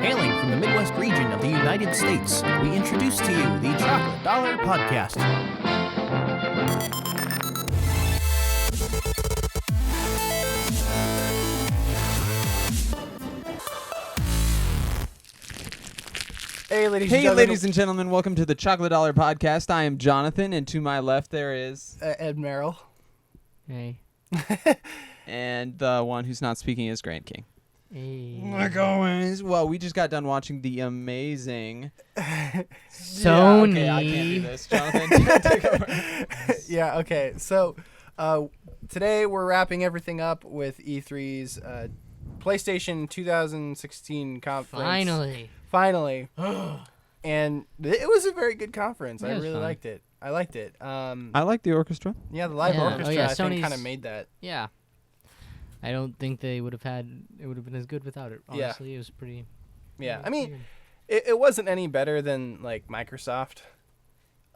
Hailing from the Midwest region of the United States, we introduce to you the Chocolate Dollar Podcast. Hey, ladies and gentlemen, welcome to the Chocolate Dollar Podcast. I am Jonathan, and to my left there is... Ed Merrill. Hey. And the one who's not speaking is Grand King. Hey. Like always. Well, we just got done watching the amazing... Sony. Yeah, okay, I can't do this. Jonathan, take over. Yeah, okay. So, today we're wrapping everything up with E3's PlayStation 2016 conference. Finally. And it was a very good conference. Yeah, I it was really fun. liked it. I liked it. I like the orchestra. Yeah, the live Yeah. orchestra, Oh, yeah, I think, Sony's- kind of made that. Yeah. I don't think they would have been as good without it. Yeah. Honestly, it was pretty. Yeah, pretty I mean, weird. it wasn't any better than, like, Microsoft.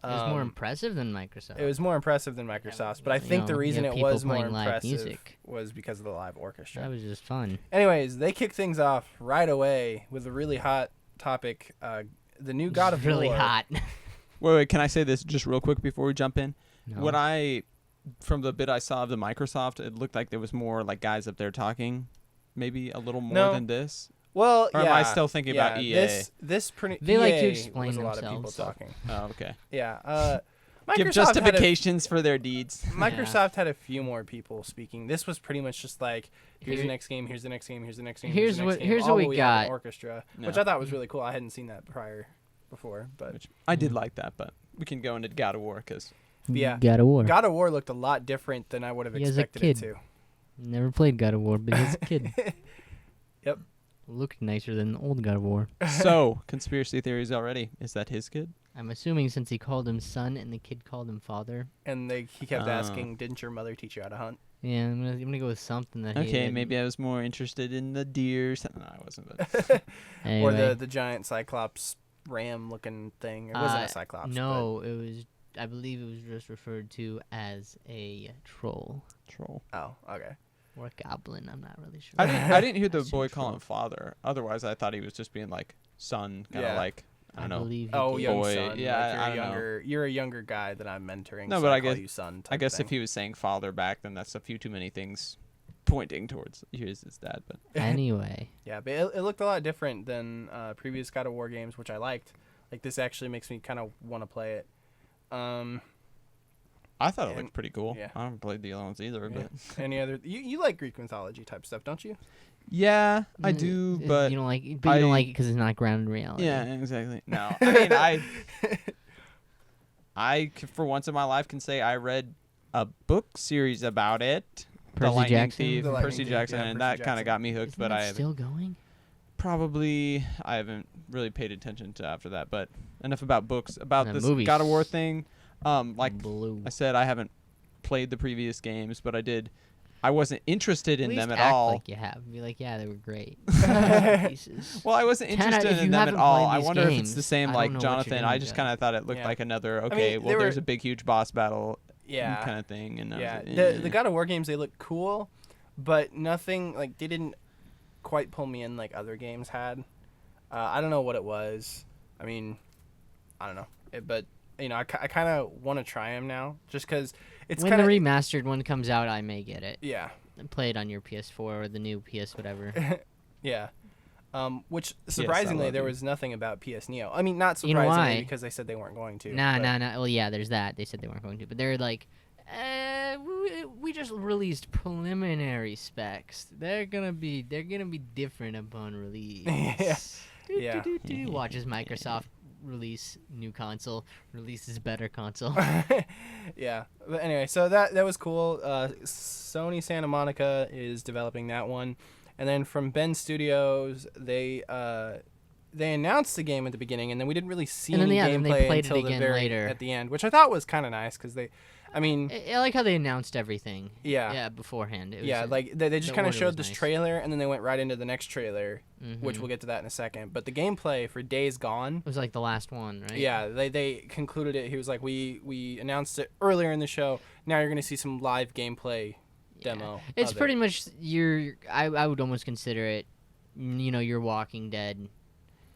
It was more impressive than Microsoft. It was more impressive than Microsoft's, but I think the reason it people was more playing live impressive music. was because of the live orchestra. That was just fun. Anyways, they kicked things off right away with a really hot topic, the new God of really War. hot. Wait, can I say this just real quick before we jump in? No. From the bit I saw of the Microsoft, it looked like there was more like guys up there talking, maybe a little more No. than this. Well, Or yeah. am I still thinking about EA? This They EA like to explain was a lot of people themselves. talking. Oh, okay. Yeah. Give Microsoft justifications for their deeds. Microsoft had a few more people speaking. This was pretty much just like, here's the next game, here's the next game, here's the next game. Here's the what- next game, here's all what the we way out of got. orchestra, No. which I thought was really cool. I hadn't seen that before, but Which I did like that, but we can go into God of War because yeah. God of War. God of War looked a lot different than I would have He has a expected it kid. to. Never played God of War, but he's a kid. Yep. Looked nicer than the old God of War. so conspiracy theories already. Is that his kid? I'm assuming since he called him son and the kid called him father. And he kept asking, "Didn't your mother teach you how to hunt?" Yeah, I'm gonna go with something that. he Okay, did. maybe I was more interested in the deer. No, I wasn't. But Anyway. Or the giant cyclops ram looking thing. It wasn't a cyclops. No, it was. I believe it was just referred to as a troll troll. But, oh, okay. or a goblin. I'm not really sure. I didn't hear the Assume boy call troll. him father. Otherwise, I thought he was just being like son, kind of Yeah. like I don't know. believe he Oh, did. young Boy, son. yeah, like I don't know. You're a younger guy that I'm mentoring. No, so but I I call guess- you son. I guess thing. if he was saying father back, then that's a few too many things pointing towards here's his dad. But Anyway, Yeah, but it looked a lot different than previous God of War games, which I liked. Like this actually makes me kind of want to play it. I thought it And- looked pretty cool. yeah. I haven't played the other ones either, Yeah. but Any other? You like Greek mythology type stuff, don't you? yeah, I Mm, do. But you don't like. But you don't like it because it's not grounded in reality. yeah, exactly. No, I mean for once in my life can say I read a book series about it. The Percy Lightning Jackson? Thief, The Lightning Percy Thief, Jackson, yeah, and Percy that kind Jackson. of got me hooked. Isn't But that I haven't still going. I haven't really paid attention to after that. But enough about books. About The this movies. God of War thing. Like Blue. I said, I haven't played the previous games, but I wasn't interested in At them least at act all. Like you have. Be like, yeah, they were great. Pieces. Well, I wasn't 10 out- interested if in you them at haven't all. played I these wonder if it's games, the same I like don't know what you're Jonathan. gonna I just get. kind of thought it looked Yeah. like another they well, there's were- a big huge boss battle Yeah. kind of thing. And I was Yeah. like, The God of War games, they look cool, but nothing like they didn't quite pull me in like other games had. I don't know what it was. I mean, I don't know. But you know, I kind of want to try them now, just because it's When kind the of remastered one comes out, I may get it. yeah. And play it on your PS4 or the new PS whatever. Yeah. Which I surprisingly love there you. was nothing about PS Neo. I mean, not You know surprisingly why? because they said they weren't going to. Nah. but- Well, yeah, there's that. They said they weren't going to, but they're like, we just released preliminary specs. They're gonna be different upon release. Yeah. Yeah. Watches Microsoft release new console, releases better console. Yeah. But anyway, so that was cool. Sony Santa Monica is developing that one, and then from Ben Studios, they announced the game at the beginning, and then we didn't really see And then, any yeah, then they gameplay played it until the again very later. at the end, which I thought was kind of nice because I mean, I like how they announced everything. Yeah. Yeah, beforehand. It was, yeah, like they just the kind of order showed was this nice. trailer, and then they went right into the next trailer, which Mhm. we'll get to that in a second. But the gameplay for Days Gone. It was like the last one, right? Yeah, they concluded it. He was like, we announced it earlier in the show. Now you're gonna see some live gameplay demo. It's of it. pretty much I would almost consider it, your Walking Dead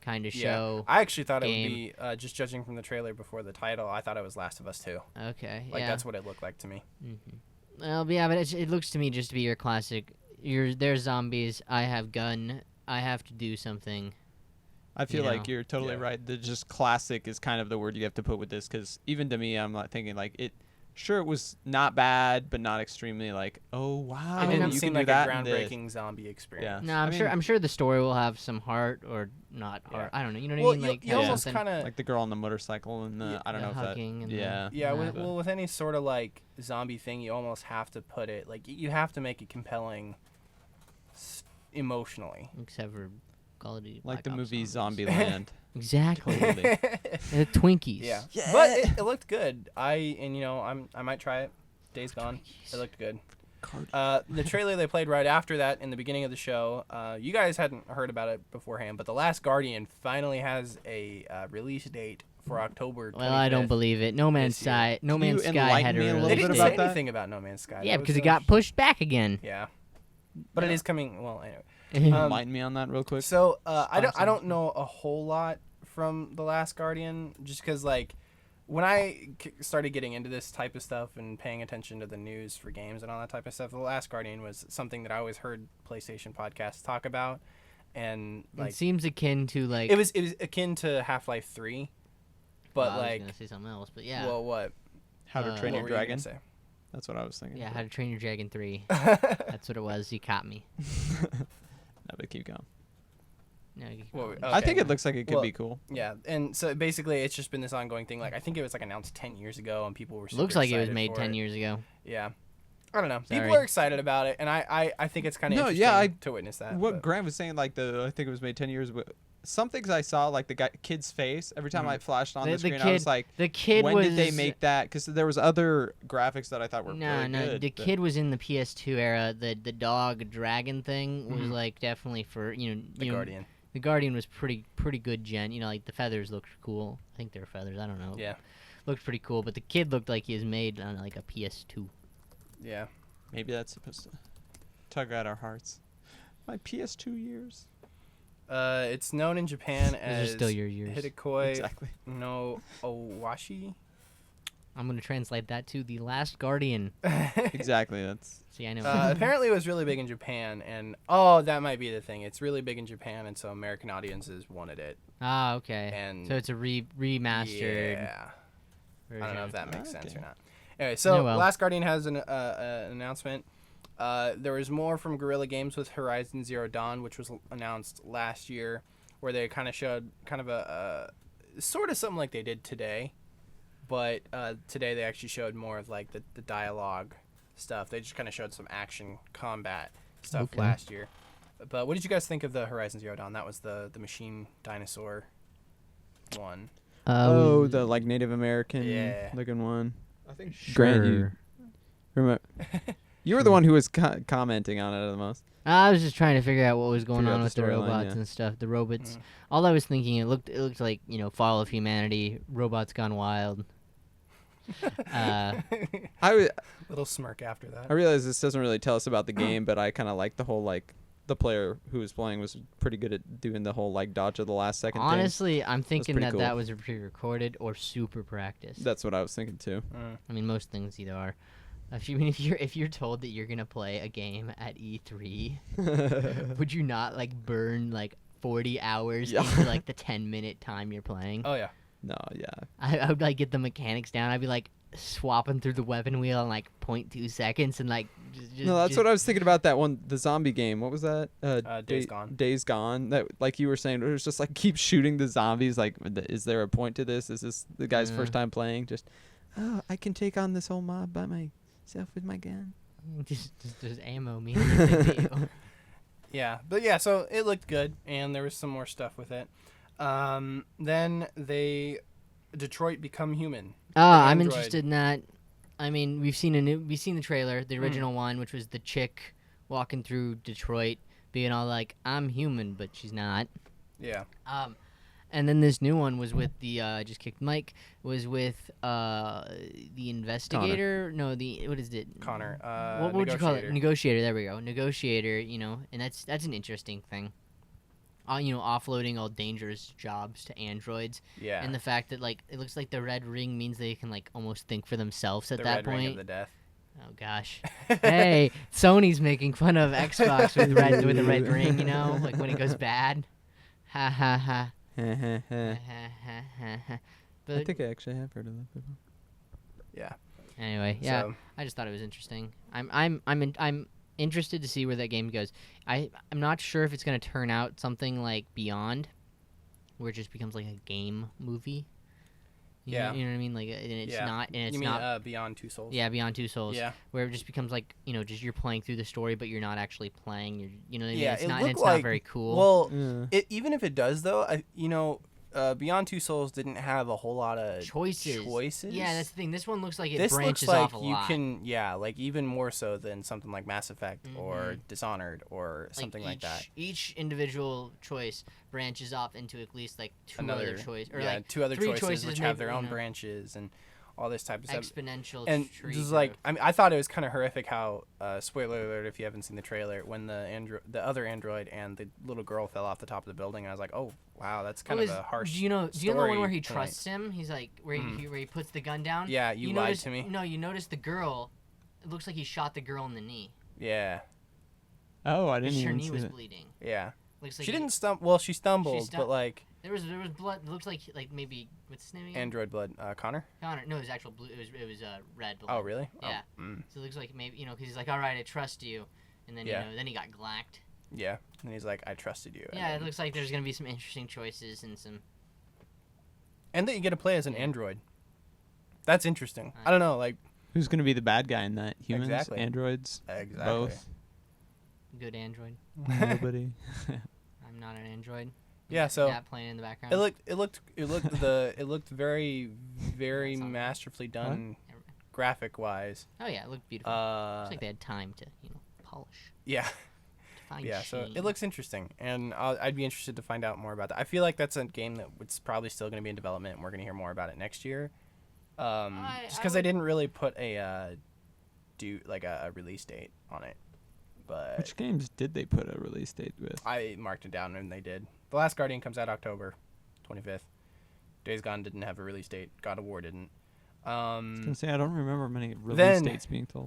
kind of Yeah. show. I actually thought game. it would be, just judging from the trailer before the title, I thought it was Last of Us 2. Okay, Like, yeah. that's what it looked like to me. Well, yeah, but it looks to me just to be your classic. There's zombies. I have gun. I have to do something. I feel You like know. you're totally right. The just classic is kind of the word you have to put with this, because even to me, I'm like thinking like it. Sure, it was not bad, but not extremely like, oh wow, It didn't you seem can do like a that in this. groundbreaking zombie experience. No, I'm sure the story will have some heart or not heart. I don't know. You know what I mean? Like you have almost something- kind of Like the girl on the motorcycle and the I don't the know if that. hugging and the- Yeah. Yeah, Yeah. with any sort of like zombie thing, you almost have to put it like you have to make it compelling emotionally. except for Call of Duty. Like Black the Ops movie zombies. Zombieland. Exactly. Totally. The Twinkies. Yeah. But it looked good. I might try it. Days Gone. It looked good. The trailer they played right after that in the beginning of the show, you guys hadn't heard about it beforehand, but The Last Guardian finally has a release date for October 25th. Well, I don't believe it. No Man's this year. Sky. No Can you Man's Sky enlighten had a me a release little They bit didn't date. say about that? anything about No Man's Sky. Yeah, That because was it got pushed back again. Yeah. But it is coming. Well, anyway. Can you Um, enlighten me on that real quick? So I don't know a whole lot from The Last Guardian, just because like when I started getting into this type of stuff and paying attention to the news for games and all that type of stuff, The Last Guardian was something that I always heard PlayStation podcasts talk about, and like It seems akin to like. it was akin to Half-Life 3, but well, I was like gonna say something else, but yeah. well, what? How to Train What Your were you gonna Dragon. say? That's what I was thinking. Yeah, How to Train Your Dragon 3. That's what it was. You caught me. No, but keep going. No, you keep Well, going. I think Okay. it looks like it could Well, be cool. Yeah, and so basically it's just been this ongoing thing. Like I think it was like announced 10 years ago, and people were super Looks like it was excited made for 10 it. years ago. Yeah. I don't know. Sorry. People are excited about it, and I think it's kind of No, interesting yeah, to witness that. What but- Grant was saying, like I think it was made 10 years. Some things I saw, like the kid's face, every time I flashed on the screen, I was like, The kid when was. did they make that? Because there was other graphics that I thought were No, really no. good. The but- kid was in the PS2 era. The dog dragon thing was like definitely for The Guardian. The Guardian was pretty good gen. Like the feathers looked cool. I think they were feathers. I don't know. Yeah. Looked pretty cool, but the kid looked like he was made on like a PS2. Yeah. Maybe that's supposed to tug at our hearts. My PS2 years. It's known in Japan Those are as still your years. Hidekoi Exactly. no Owashi. I'm gonna translate that to The Last Guardian. Exactly. That's See, I know. Apparently, it was really big in Japan, and that might be the thing. It's really big in Japan, and so American audiences wanted it. Ah, okay. And So it's a remastered. Yeah. Version. I don't know if that makes sense Okay. or not. Anyway, so Oh, well. Last Guardian has an announcement. There was more from Guerrilla Games with Horizon Zero Dawn, which was announced last year, where they kind of showed kind of a sort of something like they did today, but today they actually showed more of like the dialogue stuff. They just kind of showed some action combat stuff Okay. last year. But what did you guys think of the Horizon Zero Dawn? That was the machine dinosaur one. the like Native American Yeah. looking one. I think Grant, you remember? You were the one who was commenting on it the most. I was just trying to figure out what was going Figure out on the with the storyline, robots yeah. and stuff. The robots. Mm. All I was thinking, it looked like Fall of Humanity. Robots gone wild. Little smirk after that. I realize this doesn't really tell us about the game, but I kind of like the whole like the player who was playing was pretty good at doing the whole like dodge of the last second thing. Honestly, I'm thinking pretty that cool. that was pre-recorded or super practiced. That's what I was thinking too. Mm. I mean, most things either are. If you're told that you're gonna play a game at E3, would you not like burn like 40 hours Yeah. into like the 10-minute time you're playing? Oh yeah. No, yeah. I would like get the mechanics down. I'd be like swapping through the weapon wheel in like 0.2 seconds and like just, No, that's what I was thinking about that one, the zombie game. What was that? Days Gone. Days Gone. That, like you were saying, it was just like keep shooting the zombies. Like, is there a point to this? Is this the guy's first time playing? Just, I can take on this whole mob by myself with my gun. just ammo me. Anything to you. Yeah, but yeah, so it looked good, and there was some more stuff with it. Then Detroit Become Human. I'm Android. interested in that. I mean, we've seen the trailer, the original one, which was the chick walking through Detroit, being all like, "I'm human," but she's not. Yeah. And then this new one was with the I just kicked Mike. Was with the investigator. No, the what is it? Connor. What would you call it? Negotiator. Negotiator. There we go. Negotiator. And that's an interesting thing. offloading all dangerous jobs to androids, Yeah. and the fact that like it looks like the red ring means they can like almost think for themselves at the that red ring of point. the death. Oh gosh. Hey, Sony's making fun of Xbox with the red ring, like when it goes bad. Ha ha ha. I Ha, ha, ha, ha, ha. But think I actually have heard of that before. Yeah. anyway, yeah, So, I just thought it was interesting. I'm interested to see where that game goes. I'm not sure if it's gonna turn out something like Beyond, where it just becomes like a game movie. Yeah. You know what I mean? Like, and it's yeah. not, and it's you mean not. Beyond Two Souls? Yeah, Beyond Two Souls. Yeah. Where it just becomes like just you're playing through the story, but you're not actually playing. You know what I mean? Yeah, It's it not, and looked it's like, not very cool. Well, Yeah. even if it does though, Beyond Two Souls didn't have a whole lot of choices. Yeah, that's the thing. This one looks like it this branches looks like off a you lot. can, like even more so than something like Mass Effect or Dishonored or something like that. Each individual choice branches off into at least like two other choices, or yeah, like two other three choices which have maybe, their own branches and all this type of stuff. exponential And tree just like, growth. I mean, I thought it was kind of horrific how, spoiler alert if you haven't seen the trailer, when the other android and the little girl fell off the top of the building, I was like, oh wow, that's kind of a harsh. Do you know the one where he point. trusts him? He's like where he puts the gun down. Yeah, you lied notice, to me. No, you notice the girl. It looks like he shot the girl in the knee. Yeah, Oh, I didn't Her even knee see was that. bleeding. yeah. Looks like She didn't stumble. Well, she stumbled, stu- but like There was blood. It looks like maybe what's his name again? android blood. Connor. Connor. No, it was actual blue. It was red blood. Oh really? Yeah. Oh, mm, So it looks like maybe because he's like, all right, I trust you, and then Yeah. then he got glacked. yeah. And he's like, I trusted you. Yeah, it and, looks like there's gonna be some interesting choices and some. and that you get to play as an Yeah. android. That's interesting. I don't know, like Who's gonna be the bad guy in that? Humans, Exactly. androids, exactly. both. Good android. Nobody. I'm not an android. Yeah, so that playing in the background. it looked very very That's all right. masterfully done graphic wise. Oh yeah, it looked beautiful. Looks like they had time to polish. Yeah. To find Yeah, so sheen. it looks interesting, and I'd be interested to find out more about that. I feel like that's a game that it's probably still going to be in development, and we're going to hear more about it next year. Just because they didn't really put a release date on it, but Which games did they put a release date with? I marked it down, and they did. The Last Guardian comes out October 25th. Days Gone didn't have a release date. God of War didn't. I was gonna say I don't remember many release Then, dates being told.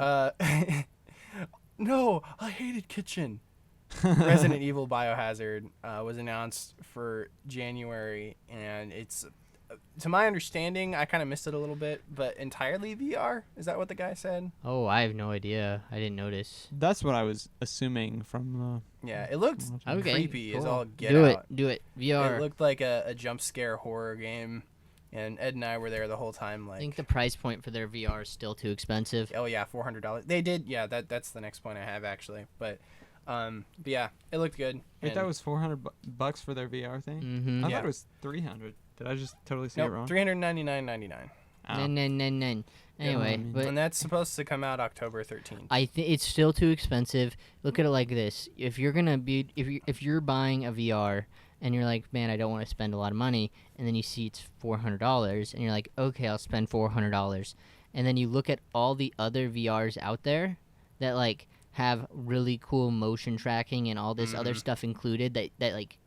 No, I hated Kitchen. Resident Evil Biohazard was announced for January, and it's, to my understanding, I kind of missed it a little bit, but entirely VR? Is that what the guy said? Oh, I have no idea. I didn't notice. That's what I was assuming from. Yeah, it looked Okay, creepy as cool. all get Do out. it. Do it. VR. It looked like a jump scare horror game, and Ed and I were there the whole time. I Like, think the price point for their VR is still too expensive. oh yeah, $400. They did, yeah. That's the next point I have actually, but yeah, it looked good. Wait, and- that was $400 for their VR thing. Mm-hmm. I Yeah. thought it was 300. Did I just totally see it Nope, wrong? $399.99. Oh. No. Anyway, I mean- but And that's supposed to come out October 13th. I think it's still too expensive. Look at it like this: if you're buying a VR and you're like, man, I don't want to spend a lot of money, and then you see it's $400, and you're like, okay, I'll spend $400, and then you look at all the other VRs out there that like have really cool motion tracking and all this other Mhm. stuff included that like.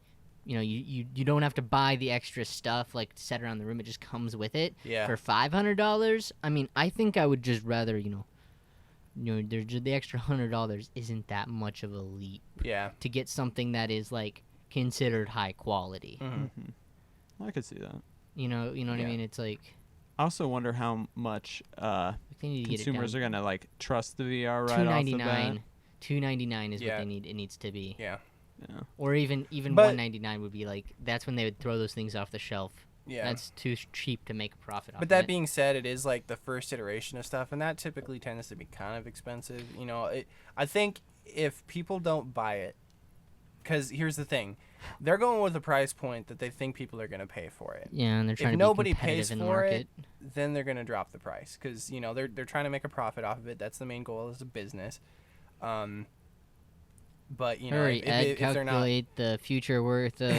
You don't have to buy the extra stuff like to set around the room. It just comes with it. Yeah. For $500, I mean, I think I would just rather, the extra $100 isn't that much of a leap Yeah. to get something that is like considered high quality. Mhm. Mhm. I could see that. You know what I Yeah. mean? It's like I also wonder how much they need to consumers get are it down. gonna like trust the VR right off the bat. $299 is Yeah. what they need. It needs to be, Yeah. Yeah. or even But- $199 would be like that's when they would throw those things off the shelf. Yeah. That's too cheap to make a profit off. But of that it. being said, it is like the first iteration of stuff, and that typically tends to be kind of expensive. I think if people don't buy it, because here's the thing, they're going with a price point that they think people are going to pay for it. yeah, and they're trying to nobody be competitive pays in the for market. it, then they're going to drop the price because they're trying to make a profit off of it. That's the main goal as a business. But Hurry, Ed, if they're not calculate the future worth of.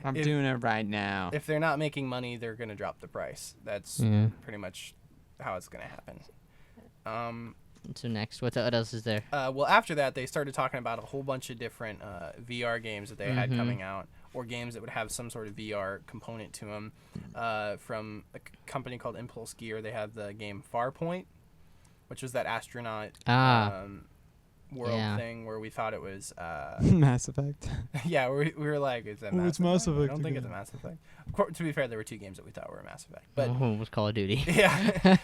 I'm If- doing it right now. if they're not making money, they're going to drop the price. That's Yeah. pretty much how it's going to happen. So next, what else is there? Well, after that, they started talking about a whole bunch of different VR games that they had Mhm. coming out, or games that would have some sort of VR component to them. From a company called Impulse Gear, they have the game Farpoint, which was that astronaut world Yeah. thing where we thought it was. Mass Effect. Yeah, we were like, is that Oh, Mass it's Mass Effect? I Effect don't think it's a again. Mass Effect. To be fair, there were 2 games that we thought were Mass Effect, but It was Call of Duty. yeah.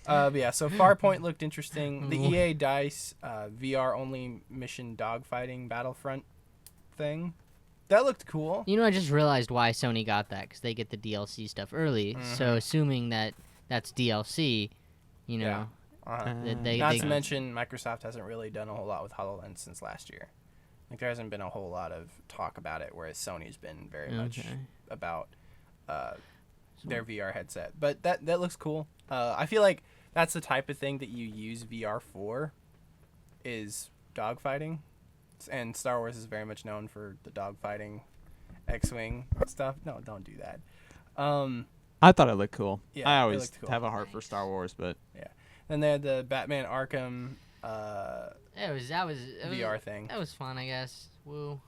But yeah, so Farpoint looked interesting. The Oh. EA Dice VR only mission dogfighting Battlefront thing, that looked cool. You know, I just realized why Sony got that, because they get the DLC stuff early. So Mhm. assuming that that's DLC, you know, Yeah. Uh-huh. they Not they to mention, Microsoft hasn't really done a whole lot with HoloLens since last year. Like there hasn't been a whole lot of talk about it, whereas Sony's been very much Okay. about their VR headset. But that looks cool. I feel like that's the type of thing that you use VR for, is dogfighting, and Star Wars is very much known for the dogfighting, X-wing stuff. No, don't do that. I thought it looked cool. Yeah, I it always looked cool. have a heart for Star Wars, but Then they had the Batman Arkham that was VR thing. That was fun, I guess. Woo,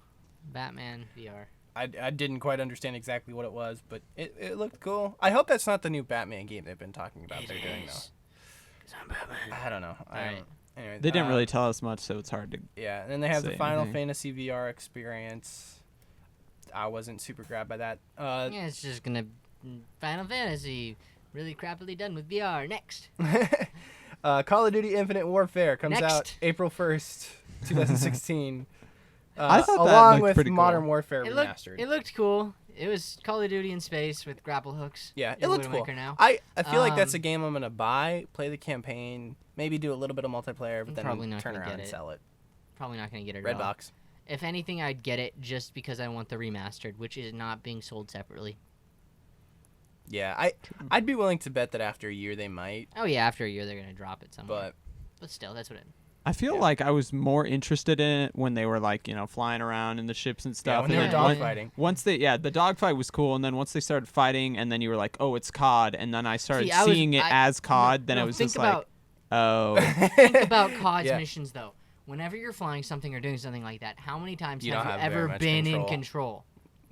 Batman VR. I didn't quite understand exactly what it was, but it looked cool. I hope that's not the new Batman game they've been talking about they're doing though. 'Cause I'm Batman. I don't know. Alright. Anyway, they didn't really tell us much, so it's hard to. Yeah, and then they have the say Final anything. Fantasy VR experience. I wasn't super grabbed by that. Yeah, it's just gonna Final Fantasy, really crappily done with VR. Next. Call of Duty Infinite Warfare comes out Next. April 1st, 2016. I thought that along looked with pretty cool. Modern Warfare It Remastered. looked cool. It was Call of Duty in space with grapple hooks. Yeah, it in looked Wind cool. Waker now. I feel like that's a Um, game I'm gonna buy, play the campaign, maybe do a little bit of multiplayer, but I'm then probably not turn gonna around get and it. sell it. Probably not gonna get it at all. Redbox. If anything, I'd get it just because I want the remastered, which is not being sold separately. Yeah, I'd be willing to bet that after a year they might, Oh yeah, after a year they're gonna drop it somewhere. but But still, that's what it. I feel Yeah. like I was more interested in it when they were like, flying around in the ships and yeah, stuff. when they and were then dogfighting. once the dogfight was cool, and then once they started fighting, and then you were like, oh, it's COD, and then I started See, I was- seeing it I- as COD, then no, it was think just about, like, oh, think about COD's Yeah. missions though. Whenever you're flying something or doing something like that, how many times You have don't you have very ever much been in control. control?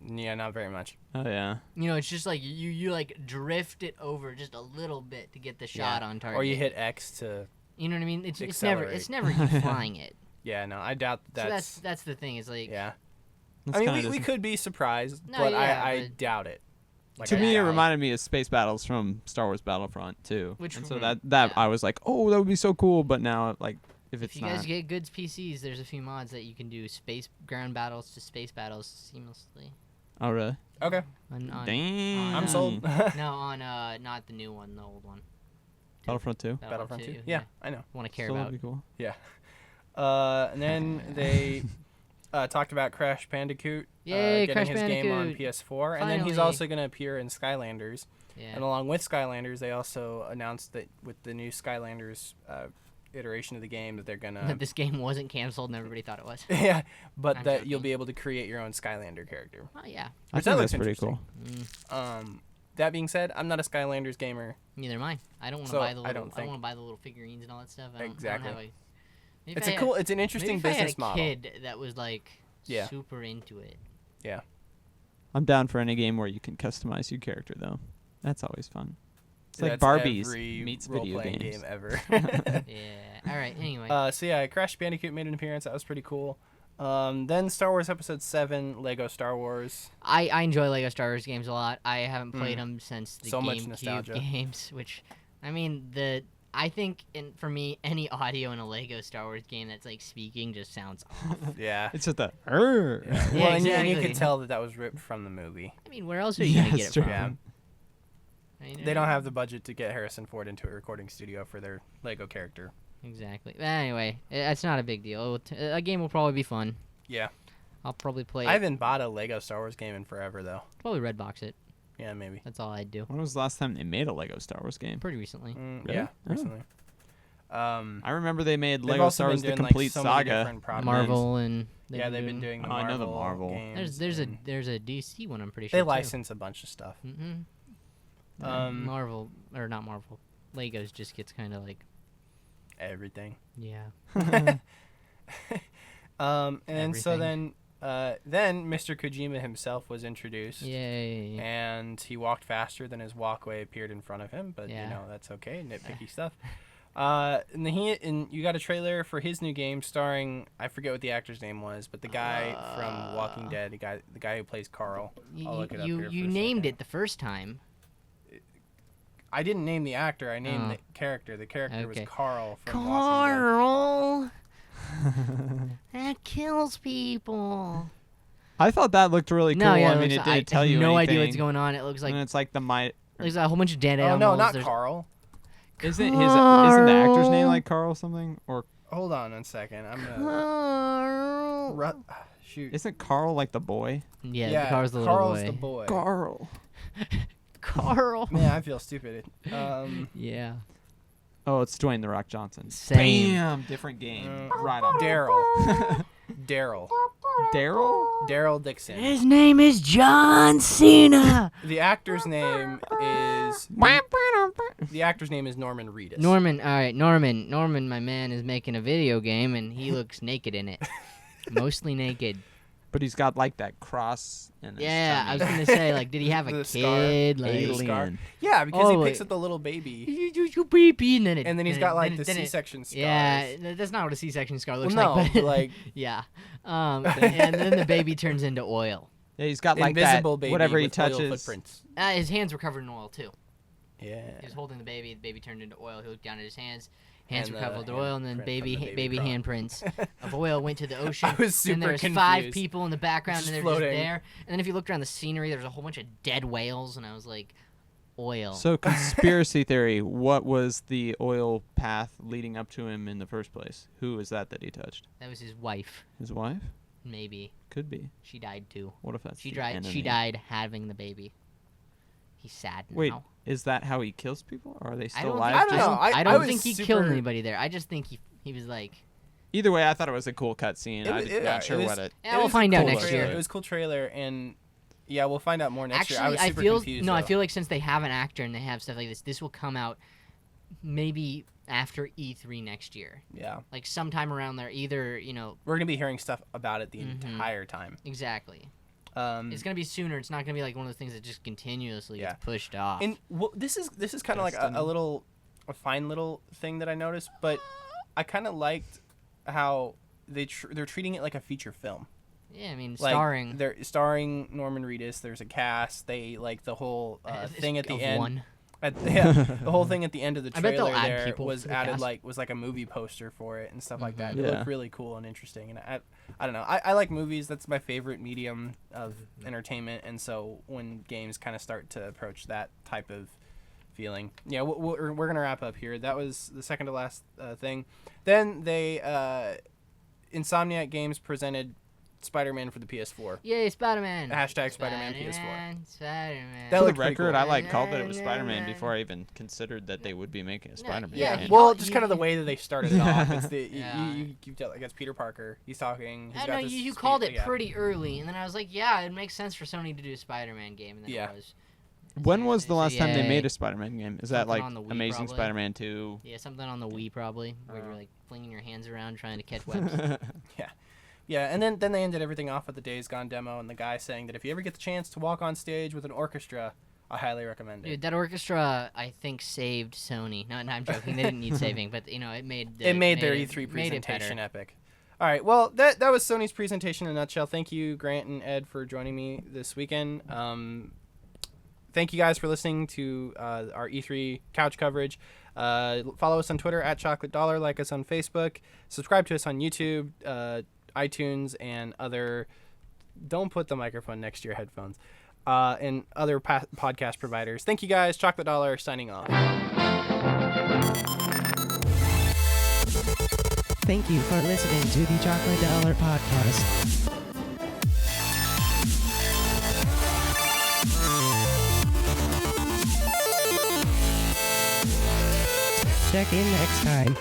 Yeah, not very much. oh yeah. You know, it's just like you like drift it over just a little bit to get the shot on target. Or you hit X to. You know what I mean? It's accelerate. never you flying it. Yeah, no, I doubt So that's. that's the thing. Is like Yeah. That's I mean, kinda we dis- could be surprised, No, but yeah, I but- doubt it. Like, to I me, it doubt reminded me of space battles from Star Wars Battlefront too. Which and so one? that Yeah. I was like, oh, that would be so cool. But now, like, if it's if you guys not, get good PCs, there's a few mods that you can do space ground battles to space battles seamlessly. oh really? Okay, On Damn. I'm sold. no, on not the new one, the old one. Battlefront 2. Battlefront 2. Yeah, I know. Want to care Still would about. be cool. And then they talked about Crash Bandicoot Yay, getting Crash his game on Bandicoot. PS4, and then he's Finally. also going to appear in Skylanders. Yeah. And along with Skylanders, they also announced that with the new Skylanders iteration of the game, that they're gonna That this game wasn't canceled and everybody thought it was. yeah, but I'm that joking. you'll be able to create your own Skylander character. Oh yeah. I Which that think looks that's pretty cool. Mm, That being said, I'm not a Skylanders gamer. neither am I. I don't want to So, buy the I little. don't I don't think- want to buy the little figurines and all that stuff. I don't Exactly. have a, maybe It's if a I cool. had- It's an interesting maybe if I business had a model. kid that was like Yeah. super into it. I'm down for any game where you can customize your character, though. That's always fun. It's like That's Barbie's every meets video role-playing games. game ever. Yeah. All right. Anyway. So yeah, Crash Bandicoot made an appearance. That was pretty cool. Then Star Wars Episode 7, Lego Star Wars. I enjoy Lego Star Wars games a lot. I haven't played Mm. them since the So much GameCube nostalgia. games, which I mean I think for me any audio in a Lego Star Wars game that's like speaking just sounds off. Yeah. It's just a. Well, and you exactly. could tell that was ripped from the movie. I mean, where else are you gonna Yeah, get it it's true. from? Yeah. I mean, They don't have the budget to get Harrison Ford into a recording studio for their Lego character. Exactly. But anyway, it's not a big deal. A game will probably be fun. Yeah. I'll probably play I it. haven't bought a Lego Star Wars game in forever, though. Probably Redbox it. Yeah, maybe. That's all I'd do. When was the last time they made a Lego Star Wars game? Pretty recently. Really? Yeah, Oh. recently. I remember they made They've Lego also Star been Wars the doing, like, complete so many saga. different projects. Marvel and Yeah, they've been doing the Oh, I know Marvel, the Marvel. games. There's and a DC one I'm pretty sure. They too. license a bunch of stuff. Mm-hmm. Um, Marvel or not Marvel. Legos just gets kind of like Everything. Yeah. And so then Mr. Kojima himself was introduced. Yay. And he walked faster than his walkway appeared in front of him, but Yeah. you know, that's okay, nitpicky stuff. And you got a trailer for his new game starring, I forget what the actor's name was, but the guy from Walking Dead, the guy who plays Carl. I'll look it up here for You a named second. it the first time. I didn't name the actor. I named Oh. the character. The character was Okay. Carl from Walking Carl. That kills people. I thought that looked really cool. No, yeah. I mean, it didn't tell you I have no anything. idea what's going on. It looks like And it's like there's a whole bunch of dead Dead. Oh animals. no, not There's- Carl. isn't the actor's name like Carl something, or Hold on a second. I'm gonna. Carl. Shoot. isn't Carl like the boy? Yeah, Carl's the little Carl's boy. the boy. Carl. Carl. Man, I feel stupid. Yeah. Oh, it's Dwayne the Rock Johnson. Same. Bam, different game. Uh, Right on. Daryl. Daryl. Dixon. His name is John Cena. The actor's name is Norman Reedus. Norman, all right, Norman, my man, is making a video game, and he looks naked in it. Mostly naked. But he's got like that cross. In his Yeah, I was tummy. gonna say, like, did he have a The scar. kid? The Like, scar. Yeah, because he Oh, picks wait. up the little baby, you baby, and then it, and then he's then got it- like then the it- then it- C-section scars. Yeah, that's not what a C-section scar looks Well, no, like. but like yeah, and then the baby turns into oil. Yeah, he's got like invisible that. baby Whatever he with oil touches. footprints. His hands were covered in oil too. Yeah. He was holding the baby turned into oil. He looked down at his hands. Hands And were the covered with oil, and then handprint from the baby crawl. handprints of oil went to the ocean. I was and there super was 5 confused. people in the background, Just and they're floating. just there. And then if you looked around the scenery, there was a whole bunch of dead whales, and I was like, oil. So conspiracy theory. What was the oil path leading up to him in the first place? Who was that he touched? That was his wife, His wife? maybe. Could be. She died too. What if that's She the died. She enemy? died having the baby. He's sad now. Wait, is that how he kills people? Or are they I still don't alive? I don't think, know. I I don't was think he super- killed anybody there. I just think he was like, Either way, I thought it was a cool cutscene. I'm yeah, not sure it was- what it. yeah, It we'll was find out cool next trailer. year. It was a cool trailer, and yeah, we'll find out more next Actually, year. I was super feel confused. no. I though. feel like since they have an actor and they have stuff like this will come out maybe after E3 next year, Yeah, like sometime around there. Either we're gonna be hearing stuff about it the Mhm. entire time. exactly. Um, It's gonna be sooner. It's not gonna be like one of those things that just continuously Yeah. gets pushed off. and well, this is kind of like Destiny. a fine little thing that I noticed, but I kind of liked how they're treating it like a feature film. yeah, I mean, Like, starring they're starring Norman Reedus. There's a cast. They like the whole thing at the of end. one. The whole thing at the end of the I bet they'll trailer add there people was to the added cast. was like a movie poster for it and stuff like that. Mhm. It Yeah. looked really cool and interesting. And I don't know. I like movies. That's my favorite medium of entertainment. And so when games kind of start to approach that type of feeling, yeah, we're gonna wrap up here. That was the second to last thing. Then they Insomniac Games presented Spider-Man for the PS4. Yay, Spider-Man! Hashtag Spider-Man PS4. Spider-Man. That For the looked pretty record, cool. I like called that it was Spider-Man before I even considered that they would be making a Spider-Man. Yeah, Yeah, well, you- just kind of the way that they started it off. It's the Yeah. you tell like it's Peter Parker. He's talking. He's I got know this you speed- called it yeah. pretty early, and then I was like, yeah, it makes sense for Sony to do a Spider-Man game, and then Yeah. it was. When was the So, last time they yay. made a Spider-Man game? Is that Something like on the Wii, Amazing probably. Spider-Man 2? Yeah, something on the Wii probably, where you're like flinging your hands around trying to catch webs. Yeah, and then they ended everything off with the Days Gone demo and the guy saying that if you ever get the chance to walk on stage with an orchestra, I highly recommend it. Dude, that orchestra, I think, saved Sony. No, I'm joking. They didn't need saving, but it made It made their it- E3 made it better. presentation epic. All right, well, that was Sony's presentation in a nutshell. Thank you, Grant and Ed, for joining me this weekend. Thank you guys for listening to our E3 couch coverage. Follow us on Twitter at Chocolate Dollar. Like us on Facebook. Subscribe to us on YouTube, iTunes, and other. Don't put the microphone next to your headphones. And other podcast providers. Thank you guys. Chocolate Dollar signing off. Thank you for listening to the Chocolate Dollar Podcast. Check in next time.